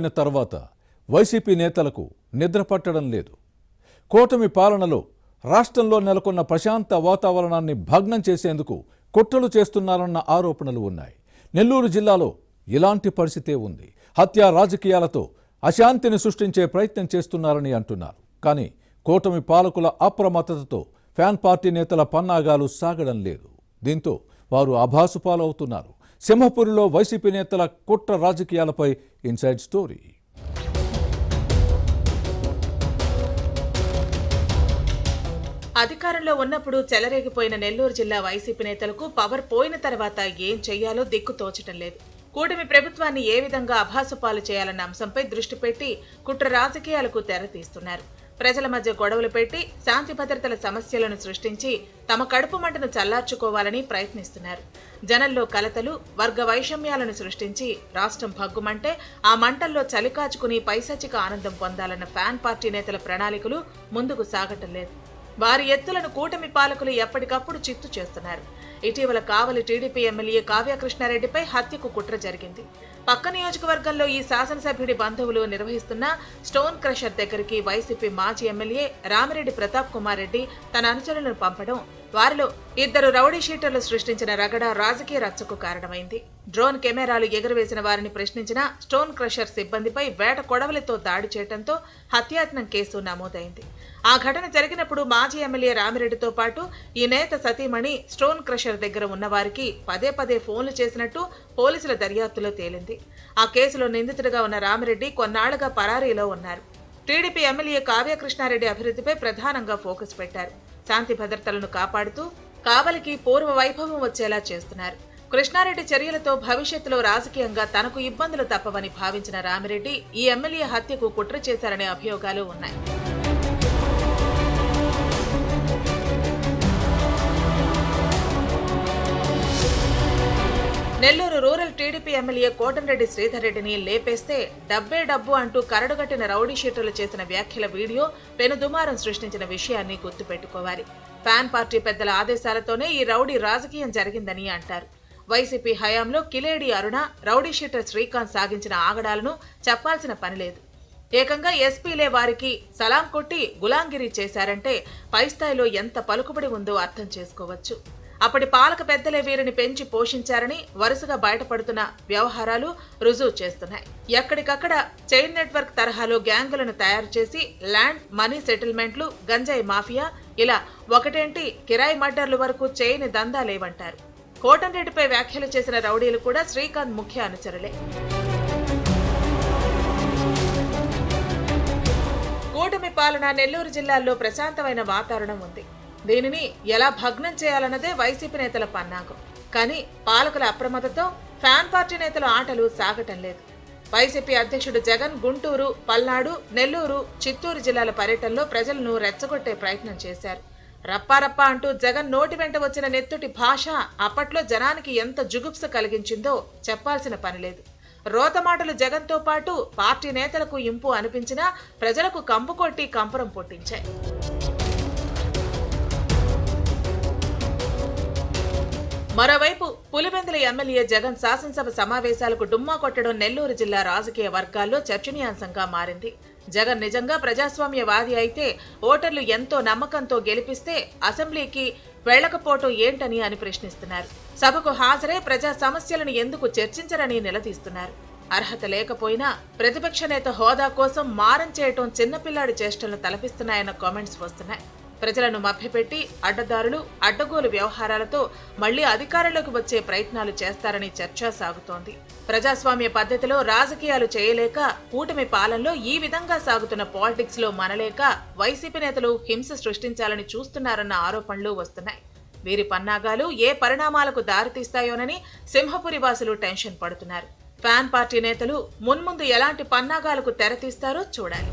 తర్వాత వైసీపీ నేతలకు నిద్ర పట్టడం లేదు. కూటమి పాలనలో రాష్ట్రంలో నెలకొన్న ప్రశాంత వాతావరణాన్ని భగ్నం చేసేందుకు కుట్రలు చేస్తున్నారన్న ఆరోపణలు ఉన్నాయి. నెల్లూరు జిల్లాలో ఇలాంటి పరిస్థితే ఉంది. హత్యా రాజకీయాలతో అశాంతిని సృష్టించే ప్రయత్నం చేస్తున్నారని అంటున్నారు. కానీ కూటమి పాలకుల అప్రమత్తతతో ఫ్యాన్ పార్టీ నేతల పన్నాగాలు సాగడం లేదు. దీంతో వారు అభాసుపాలవుతున్నారు. సింహపురిలో వైసీపీ నేతల కుట్ర రాజకీయాలపై ఇన్సైడ్ స్టోరీ. అధికారంలో ఉన్నప్పుడు చెలరేగిపోయిన నెల్లూరు జిల్లా వైసీపీ నేతలకు పవర్ పోయిన తర్వాత ఏం చెయ్యాలో దిక్కు తోచటం లేదు. కూటమి ప్రభుత్వాన్ని ఏ విధంగా అభాసుపాలు చేయాలన్న అంశంపై దృష్టి పెట్టి కుట్ర రాజకీయాలకు తెరతీస్తున్నారు. ప్రజల మధ్య గొడవలు పెట్టి శాంతి భద్రతల సమస్యలను సృష్టించి తమ కడుపు మంటను చల్లార్చుకోవాలని ప్రయత్నిస్తున్నారు. జనంలో కలతలు, వర్గ వైషమ్యాలను సృష్టించి రాష్ట్రం భగ్గుమంటే ఆ మంటల్లో చలికాచుకుని పైశాచిక ఆనందం పొందాలన్న ఫ్యాన్ పార్టీ నేతల ప్రణాళికలు ముందుకు సాగటం లేదు. వారి ఎత్తులను కూటమి పాలకులు ఎప్పటికప్పుడు చిత్తు చేస్తున్నారు. ఇటీవల కావలి టీడీపీ ఎమ్మెల్యే కావ్యకృష్ణారెడ్డిపై హత్యకు కుట్ర జరిగింది. పక్క నియోజకవర్గంలో ఈ శాసనసభ్యుడి బంధువులు నిర్వహిస్తున్న స్టోన్ క్రషర్ దగ్గరికి వైసీపీ మాజీ ఎమ్మెల్యే రామిరెడ్డి ప్రతాప్ కుమార్ రెడ్డి తన అనుచరులను పంపడం వారిలో ఇద్దరు రౌడీ షీటర్లు సృష్టించిన రగడ రాజకీయ రచ్చకు కారణమైంది. డ్రోన్ కెమెరాలు ఎగురవేసిన వారిని ప్రశ్నించిన స్టోన్ క్రషర్ సిబ్బందిపై వేట కొడవలితో దాడి చేయడంతో హత్యాయత్నం కేసు నమోదైంది. ఆ ఘటన జరిగినప్పుడు మాజీ ఎమ్మెల్యే రామిరెడ్డితో పాటు ఈ నేత సతీమణి స్టోన్ క్రషర్ దగ్గర ఉన్న వారికి పదే పదే ఫోన్లు చేసినట్టు పోలీసుల దర్యాప్తులో తేలింది. ఆ కేసులో నిందితుడిగా ఉన్న రామిరెడ్డి కొన్నాళ్లుగా పరారీలో ఉన్నారు. టీడీపీ ఎమ్మెల్యే కావ్యకృష్ణారెడ్డి అభివృద్ధిపై ప్రధానంగా ఫోకస్ పెట్టారు. శాంతి భద్రతలను కాపాడుతూ కావలికి పూర్వ వైభవం వచ్చేలా చేస్తున్నారు. కృష్ణారెడ్డి చర్యలతో భవిష్యత్తులో రాజకీయంగా తనకు ఇబ్బందులు తప్పవని భావించిన రామిరెడ్డి ఈ ఎమ్మెల్యే హత్యకు కుట్ర చేశారనే అభియోగాలు ఉన్నాయి. Nellore rural TDP MLA Kotamreddy Sridhar రెడ్డిని లేపేస్తే డబ్బే డబ్బు అంటూ కరడుగట్టిన రౌడీ షీటర్లు చేసిన వ్యాఖ్యల వీడియో పెనుదుమారం సృష్టించిన విషయాన్ని గుర్తుపెట్టుకోవాలి. ఫ్యాన్ పార్టీ పెద్దల ఆదేశాలతోనే ఈ రౌడీ రాజకీయం జరిగిందని అంటారు. వైసీపీ హయాంలో కిలేడి అరుణ, రౌడీ షీటర్ శ్రీకాంత్ సాగించిన ఆగడాలను చెప్పాల్సిన పనిలేదు. ఏకంగా ఎస్పీలే వారికి సలాం కొట్టి గులాంగిరి చేశారంటే పై స్థాయిలో ఎంత పలుకుబడి ఉందో అర్థం చేసుకోవచ్చు. అప్పటి పాలక పెద్దలే వీరిని పెంచి పోషించారని వరుసగా బయటపడుతున్న వ్యవహారాలు రుజువు చేస్తున్నాయి. ఎక్కడికక్కడ చైన్ నెట్వర్క్ తరహాలో గ్యాంగులను తయారు చేసి ల్యాండ్, మనీ సెటిల్మెంట్లు, గంజాయి మాఫియా, ఇలా ఒకటేంటి కిరాయి మర్డర్లు వరకు చేయని దందా లేవంటారు. కోటంరెడ్డిపై వ్యాఖ్యలు చేసిన రౌడీలు కూడా శ్రీకాంత్ ముఖ్య అనుచరులే. కూటమి పాలన నెల్లూరు జిల్లాల్లో ప్రశాంతమైన వాతావరణం ఉంది. దీనిని ఎలా భగ్నం చేయాలన్నదే వైసీపీ నేతల పన్నాగం. కానీ పాలకుల అప్రమత్తతో ఫ్యాన్ పార్టీ నేతల ఆటలు సాగటం లేదు. వైసీపీ అధ్యక్షుడు జగన్ గుంటూరు, పల్నాడు, నెల్లూరు, చిత్తూరు జిల్లాల పర్యటనలో ప్రజలను రెచ్చగొట్టే ప్రయత్నం చేశారు. రప్పారప్ప అంటూ జగన్ నోటి వెంట వచ్చిన నెత్తుటి భాష అప్పట్లో జనానికి ఎంత జుగుప్స కలిగించిందో చెప్పాల్సిన పనిలేదు. రోతమాటలు జగన్తో పాటు పార్టీ నేతలకు ఇంపు అనిపించినా ప్రజలకు కంపు కొట్టి కంపరం పుట్టించాయి. మరోవైపు పులివెందుల ఎమ్మెల్యే జగన్ శాసనసభ సమావేశాలకు డుమ్మా కొట్టడం నెల్లూరు జిల్లా రాజకీయ వర్గాల్లో చర్చనీయాంశంగా మారింది. జగన్ నిజంగా ప్రజాస్వామ్యవాది అయితే ఓటర్లు ఎంతో నమ్మకంతో గెలిపిస్తే అసెంబ్లీకి వెళ్లకపోవటం ఏంటని అని ప్రశ్నిస్తున్నారు. సభకు హాజరై ప్రజా సమస్యలను ఎందుకు చర్చించరని నిలదీస్తున్నారు. అర్హత లేకపోయినా ప్రతిపక్ష నేత హోదా కోసం మారం చేయటం చిన్నపిల్లాడి చేష్టలను తలపిస్తున్నాయన్న కామెంట్స్ వస్తున్నాయి. ప్రజలను మభ్యపెట్టి అడ్డదారులు, అడ్డగోలు వ్యవహారాలతో మళ్లీ అధికారంలోకి వచ్చే ప్రయత్నాలు చేస్తారని చర్చ సాగుతోంది. ప్రజాస్వామ్య పద్ధతిలో రాజకీయాలు చేయలేక కూటమి పాలనలో ఈ విధంగా సాగుతున్న పాలిటిక్స్ లో మనలేక వైసీపీ నేతలు హింస సృష్టించాలని చూస్తున్నారన్న ఆరోపణలు వస్తున్నాయి. వీరి పన్నాగాలు ఏ పరిణామాలకు దారితీస్తాయోనని సింహపురి వాసులు టెన్షన్ పడుతున్నారు. ఫ్యాన్ పార్టీ నేతలు మున్ముందు ఎలాంటి పన్నాగాలకు తెరతీస్తారో చూడాలి.